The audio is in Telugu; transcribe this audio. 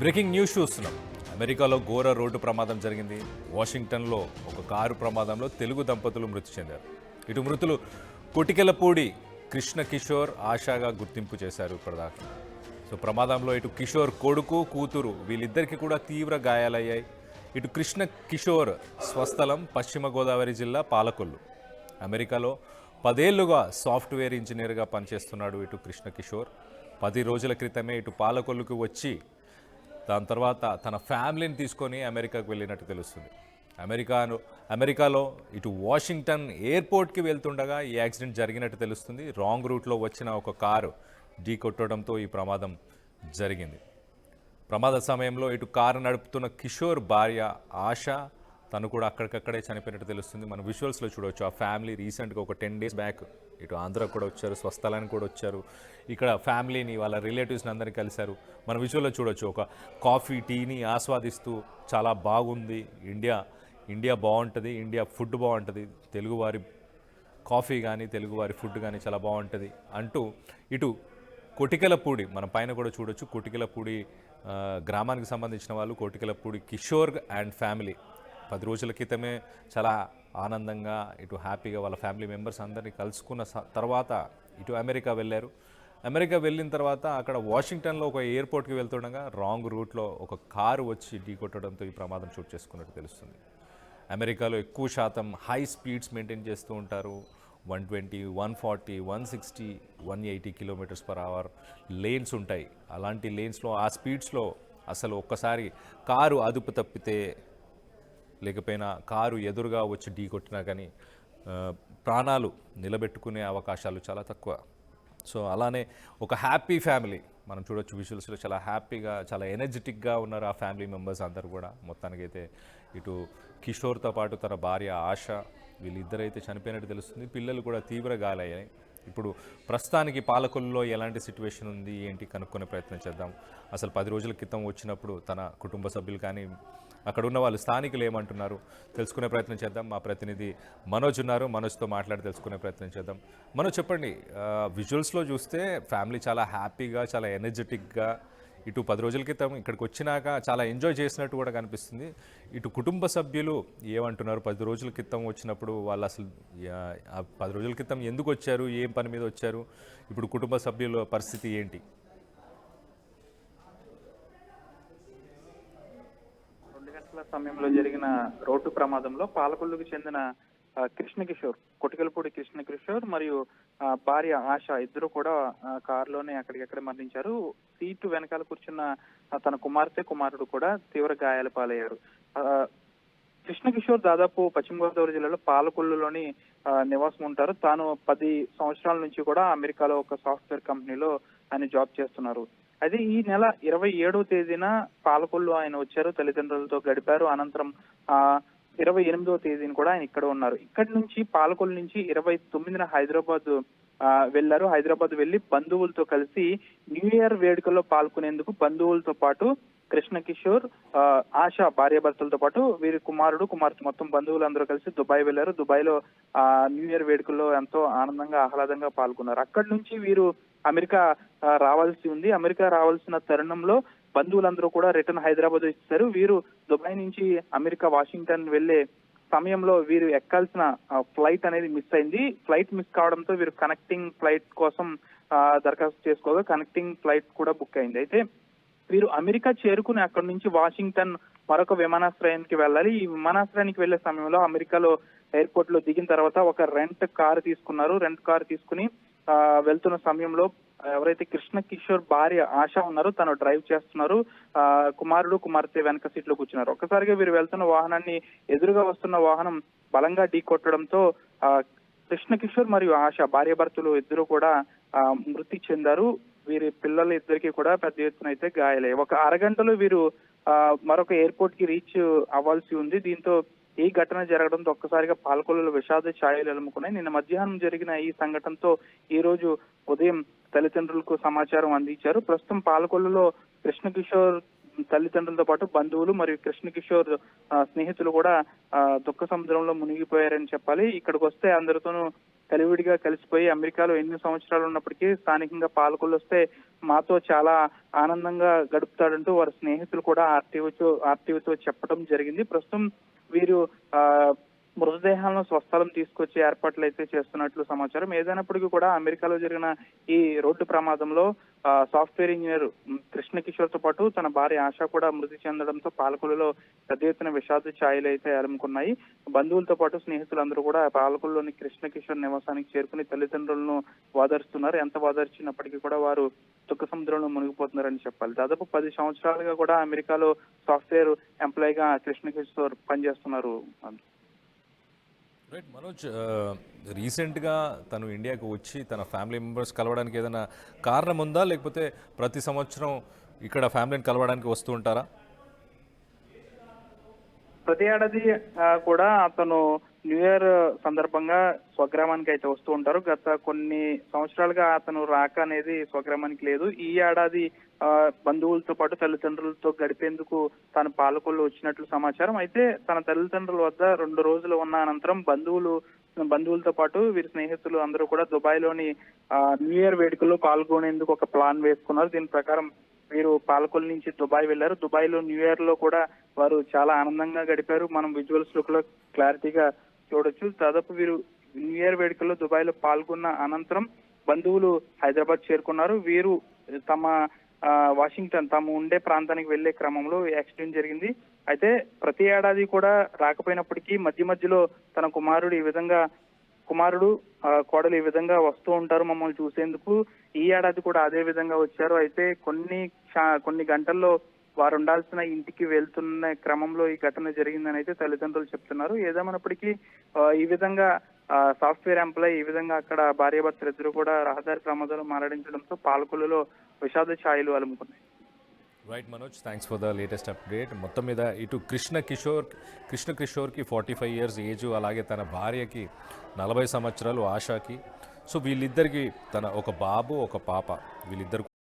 బ్రేకింగ్ న్యూస్ చూస్తున్నాం. అమెరికాలో ఘోర రోడ్డు ప్రమాదం జరిగింది. వాషింగ్టన్లో ఒక కారు ప్రమాదంలో తెలుగు దంపతులు మృతి చెందారు. ఇటు మృతులు కొటికెలపూడి కృష్ణ కిషోర్, ఆశాగా గుర్తింపు చేశారు ఇప్పటిదాకా. సో ప్రమాదంలో ఇటు కిషోర్ కొడుకు, కూతురు వీళ్ళిద్దరికీ కూడా తీవ్ర గాయాలయ్యాయి. ఇటు కృష్ణ కిషోర్ స్వస్థలం పశ్చిమ గోదావరి జిల్లా పాలకొల్లు. అమెరికాలో 10 ఏళ్లుగా సాఫ్ట్వేర్ ఇంజనీర్గా పనిచేస్తున్నాడు ఇటు కృష్ణ కిషోర్. 10 రోజుల క్రితమే ఇటు పాలకొల్లుకు వచ్చి దాని తర్వాత తన ఫ్యామిలీని తీసుకొని అమెరికాకు వెళ్ళినట్టు తెలుస్తుంది. అమెరికాలో ఇటు వాషింగ్టన్ ఎయిర్పోర్ట్కి వెళ్తుండగా ఈ యాక్సిడెంట్ జరిగినట్టు తెలుస్తుంది. రాంగ్ రూట్లో వచ్చిన ఒక కారు ఢీ కొట్టడంతో ఈ ప్రమాదం జరిగింది. ప్రమాద సమయంలో ఇటు కారు నడుపుతున్న కిషోర్ భార్య ఆశ తను కూడా అక్కడికక్కడే చనిపోయినట్టు తెలుస్తుంది. మన విజువల్స్లో చూడవచ్చు. ఆ ఫ్యామిలీ రీసెంట్గా ఒక 10 డేస్ బ్యాక్ ఇటు ఆంధ్ర కూడా వచ్చారు, స్వస్థలానికి కూడా వచ్చారు. ఇక్కడ ఫ్యామిలీని వాళ్ళ రిలేటివ్స్ని అందరినీ కలిశారు. మన విజువల్లో చూడవచ్చు. ఒక కాఫీ టీని ఆస్వాదిస్తూ చాలా బాగుంది, ఇండియా బాగుంటుంది, ఇండియా ఫుడ్ బాగుంటుంది, తెలుగువారి కాఫీ కానీ తెలుగువారి ఫుడ్ కానీ చాలా బాగుంటుంది అంటూ ఇటు కొటికెలపూడి, మన పైన కూడా చూడొచ్చు, కొటికెలపూడి గ్రామానికి సంబంధించిన వాళ్ళు కొటికెలపూడి కిషోర్ అండ్ ఫ్యామిలీ 10 రోజుల క్రితమే చాలా ఆనందంగా ఇటు హ్యాపీగా వాళ్ళ ఫ్యామిలీ మెంబర్స్ అందరినీ కలుసుకున్న తర్వాత ఇటు అమెరికా వెళ్ళారు. అమెరికా వెళ్ళిన తర్వాత అక్కడ వాషింగ్టన్లో ఒక ఎయిర్పోర్ట్కి వెళ్తుండగా రాంగ్ రూట్లో ఒక కారు వచ్చి ఢీకొట్టడంతో ఈ ప్రమాదం చోటు చేసుకున్నట్టు తెలుస్తుంది. అమెరికాలో ఎక్కువ శాతం హై స్పీడ్స్ మెయింటైన్ చేస్తూ ఉంటారు. 120, 140, 160, 180 km/h లేన్స్ ఉంటాయి. అలాంటి లేన్స్లో ఆ స్పీడ్స్లో అసలు ఒక్కసారి కారు అదుపు తప్పితే, లేకపోయినా కారు ఎదురుగా వచ్చి ఢీ కొట్టినా కానీ ప్రాణాలు నిలబెట్టుకునే అవకాశాలు చాలా తక్కువ. సో అలానే ఒక హ్యాపీ ఫ్యామిలీ మనం చూడొచ్చు. విజువల్స్లో చాలా హ్యాపీగా, చాలా ఎనర్జెటిక్గా ఉన్నారు ఆ ఫ్యామిలీ మెంబర్స్ అందరూ కూడా. మొత్తానికైతే ఇటు కిషోర్తో పాటు తన భార్య ఆశ వీళ్ళిద్దరైతే చనిపోయినట్టు తెలుస్తుంది. పిల్లలు కూడా తీవ్ర గాయాలయ్యాయి. ఇప్పుడు ప్రస్తుతానికి పాలకొల్లులో ఎలాంటి సిచ్యువేషన్ ఉంది ఏంటి కనుక్కునే ప్రయత్నం చేద్దాం. అసలు 10 రోజుల క్రితం వచ్చినప్పుడు తన కుటుంబ సభ్యులు కానీ అక్కడ ఉన్న వాళ్ళు స్థానికులు ఏమంటున్నారు తెలుసుకునే ప్రయత్నం చేద్దాం. మా ప్రతినిధి మనోజ్ ఉన్నారు, మనోజ్తో మాట్లాడి తెలుసుకునే ప్రయత్నం చేద్దాం. మనోజ్ చెప్పండి, విజువల్స్లో చూస్తే ఫ్యామిలీ చాలా హ్యాపీగా, చాలా ఎనర్జెటిక్గా ఇటు 10 రోజుల క్రితం ఇక్కడికి వచ్చినాక చాలా ఎంజాయ్ చేసినట్టు కూడా కనిపిస్తుంది. ఇటు కుటుంబ సభ్యులు ఏమంటున్నారు? 10 రోజుల క్రితం వచ్చినప్పుడు వాళ్ళు అసలు 10 రోజుల క్రితం ఎందుకు వచ్చారు, ఏం పని మీద వచ్చారు, ఇప్పుడు కుటుంబ సభ్యుల పరిస్థితి ఏంటి? సమయంలో జరిగిన రోడ్డు ప్రమాదంలో పాలకొల్లుకు చెందిన కొటికెలపూడి కృష్ణ కిషోర్ మరియు భార్య ఆశ ఇద్దరు కూడా కారులోనే అక్కడికక్కడ మరణించారు. సీటు వెనకాల కూర్చున్న తన కుమారుడు కూడా తీవ్ర గాయాల పాలయ్యారు. కృష్ణ కిషోర్ దాదాపు పశ్చిమ గోదావరి జిల్లాలో పాలకొల్లులోని నివాసం ఉంటారు. తాను 10 సంవత్సరాల నుంచి కూడా అమెరికాలో ఒక సాఫ్ట్వేర్ కంపెనీలో ఆయన జాబ్ చేస్తున్నారు. అయితే ఈ నెల 27వ తేదీన పాలకొల్లు ఆయన వచ్చారు, తల్లిదండ్రులతో గడిపారు. అనంతరం 28వ తేదీన కూడా ఆయన ఇక్కడ ఉన్నారు. ఇక్కడి నుంచి పాలకొల్లు నుంచి 29న హైదరాబాద్ వెళ్లారు. హైదరాబాద్ వెళ్లి బంధువులతో కలిసి న్యూ ఇయర్ వేడుకల్లో పాల్గొనేందుకు బంధువులతో పాటు కృష్ణ కిషోర్, ఆశ భార్యాభర్తలతో పాటు వీరి కుమార్తె మొత్తం బంధువులందరూ కలిసి దుబాయ్ వెళ్లారు. దుబాయ్ లో న్యూ ఇయర్ వేడుకల్లో ఎంతో ఆనందంగా ఆహ్లాదంగా పాల్గొన్నారు. అక్కడి నుంచి వీరు అమెరికా రావాల్సి ఉంది. అమెరికా రావాల్సిన తరుణంలో బంధువులందరూ కూడా రిటర్న్ హైదరాబాద్ ఇచ్చారు. వీరు దుబాయ్ నుంచి అమెరికా వాషింగ్టన్ వెళ్లే సమయంలో వీరు ఎక్కాల్సిన ఫ్లైట్ అనేది మిస్ అయింది. ఫ్లైట్ మిస్ కావడంతో వీరు కనెక్టింగ్ ఫ్లైట్ కోసం దరఖాస్తు చేసుకోగా కనెక్టింగ్ ఫ్లైట్ కూడా బుక్ అయింది. అయితే వీరు అమెరికా చేరుకుని అక్కడి నుంచి వాషింగ్టన్ మరొక విమానాశ్రయానికి వెళ్ళాలి. ఈ విమానాశ్రయానికి వెళ్లే సమయంలో అమెరికాలో ఎయిర్పోర్ట్ లో దిగిన తర్వాత ఒక రెంట్ కారు తీసుకున్నారు. రెంట్ కారు తీసుకుని వెళ్తున్న సమయంలో ఎవరైతే కృష్ణ కిషోర్ భార్య ఆశ ఉన్నారో తను డ్రైవ్ చేస్తున్నారు. కుమార్తె వెనక సీట్ లో కూర్చున్నారు. ఒక్కసారిగా వీరు వెళ్తున్న వాహనాన్ని ఎదురుగా వస్తున్న వాహనం బలంగా ఢీ కొట్టడంతో కృష్ణ కిషోర్ మరియు ఆశ భార్యాభర్తలు ఇద్దరు కూడా మృతి చెందారు. వీరి పిల్లలు ఇద్దరికి కూడా పెద్ద ఎత్తున అయితే గాయాలయ్యాయి. ఒక అరగంటలో వీరు మరొక ఎయిర్పోర్ట్ కి రీచ్ అవ్వాల్సి ఉంది. దీంతో ఈ ఘటన జరగడంతో ఒక్కసారిగా పాలకొల్లులో విషాద ఛాయలు ఎలుముకున్నాయి. నిన్న మధ్యాహ్నం జరిగిన ఈ సంఘటనతో ఈ రోజు ఉదయం తల్లిదండ్రులకు సమాచారం అందించారు. ప్రస్తుతం పాలకొల్లులో కృష్ణ కిషోర్ తల్లిదండ్రులతో పాటు బంధువులు మరియు కృష్ణ కిషోర్ స్నేహితులు కూడా దుఃఖ సముద్రంలో మునిగిపోయారని చెప్పాలి. ఇక్కడికి వస్తే అందరితోనూ కలివిడిగా కలిసిపోయి అమెరికాలో ఎన్ని సంవత్సరాలు ఉన్నప్పటికీ స్థానికంగా పాలకొల్లు వస్తే మాతో చాలా ఆనందంగా గడుపుతాడంటూ వారి స్నేహితులు కూడా ఆర్టీవీతో చెప్పడం జరిగింది. ప్రస్తుతం వీరు మృతదేహాలను స్వస్థలం తీసుకొచ్చే ఏర్పాట్లు అయితే చేస్తున్నట్లు సమాచారం. ఏదైనప్పటికీ కూడా అమెరికాలో జరిగిన ఈ రోడ్డు ప్రమాదంలో సాఫ్ట్వేర్ ఇంజనీర్ కృష్ణ కిషోర్ తో పాటు తన భార్య ఆశ కూడా మృతి చెందడంతో పాలకొల్లులో పెద్ద ఎత్తున విషాద ఛాయలు అయితే అలుముకున్నాయి. బంధువులతో పాటు స్నేహితులందరూ కూడా పాలకొల్లులోని కృష్ణ కిషోర్ నివాసానికి చేరుకుని తల్లిదండ్రులను వాదరుస్తున్నారు. ఎంత వాదర్చినప్పటికీ కూడా వారు దుఃఖ సముద్రంలో మునిగిపోతున్నారని చెప్పాలి. దాదాపు 10 సంవత్సరాలుగా కూడా అమెరికాలో సాఫ్ట్వేర్ ఎంప్లాయీగా కృష్ణ కిషోర్ పనిచేస్తున్నారు. రైట్ మనోజ్, రీసెంట్గా తను ఇండియాకు వచ్చి తన ఫ్యామిలీ మెంబర్స్ కలవడానికి ఏదైనా కారణం ఉందా, లేకపోతే ప్రతి సంవత్సరం ఇక్కడ ఫ్యామిలీని కలవడానికి వస్తూ ఉంటారా? ప్రతి ఏడాది కూడా అతను న్యూ ఇయర్ సందర్భంగా స్వగ్రామానికి అయితే వస్తూ ఉంటారు. గత కొన్ని సంవత్సరాలుగా అతను రాక అనేది స్వగ్రామానికి లేదు. ఈ ఏడాది బంధువులతో పాటు తల్లిదండ్రులతో గడిపేందుకు తాను పాలకొల్లు వచ్చినట్లు సమాచారం. అయితే తన తల్లిదండ్రుల వద్ద 2 రోజులు ఉన్న అనంతరం బంధువులతో పాటు వీరి స్నేహితులు అందరూ కూడా దుబాయ్లోని న్యూ ఇయర్ వేడుకల్లో పాల్గొనేందుకు ఒక ప్లాన్ వేసుకున్నారు. దీని ప్రకారం వీరు పాలకొల్లు నుంచి దుబాయ్ వెళ్లారు. దుబాయ్ లో న్యూ ఇయర్ లో కూడా వారు చాలా ఆనందంగా గడిపారు. మనం విజువల్స్ లుక్ లో క్లారిటీగా చూడొచ్చు. దాదాపు వీరు న్యూ ఇయర్ వేడుకల్లో దుబాయ్ లో పాల్గొన్న అనంతరం బంధువులు హైదరాబాద్ చేరుకున్నారు. వీరు తమ వాషింగ్టన్ తాము ఉండే ప్రాంతానికి వెళ్లే క్రమంలో యాక్సిడెంట్ జరిగింది. అయితే ప్రతి ఏడాది కూడా రాకపోయినప్పటికీ మధ్య మధ్యలో తన కుమారుడు కోడలు ఈ విధంగా వస్తూ ఉంటారు మమ్మల్ని చూసేందుకు. ఈ ఏడాది కూడా అదే విధంగా వచ్చారు. అయితే కొన్ని గంటల్లో వారు ఉండాల్సిన ఇంటికి వెళ్తున్న క్రమంలో ఈ ఘటన జరిగిందని అయితే తల్లిదండ్రులు చెప్తున్నారు. ఏదేమైనప్పటికీ ఈ విధంగా సాఫ్ట్వేర్ ఎంప్లాయీ ఈ విధంగా అక్కడ భార్యాభర్తలు ఇద్దరు కూడా రహదారి ప్రమాదాలు మరణించడంతో పాలకొల్లులో విషాద ఛాయలు అలుముకున్నాయి. Right Manoj, thanks for the latest update. మొత్తం మీద ఇటు కృష్ణ కిషోర్కి 45 ఇయర్స్ ఏజ్, అలాగే తన భార్యకి 40 సంవత్సరాలు ఆశాకి. సో వీళ్ళిద్దరికి ఒక బాబు ఒక పాప, వీళ్ళిద్దరు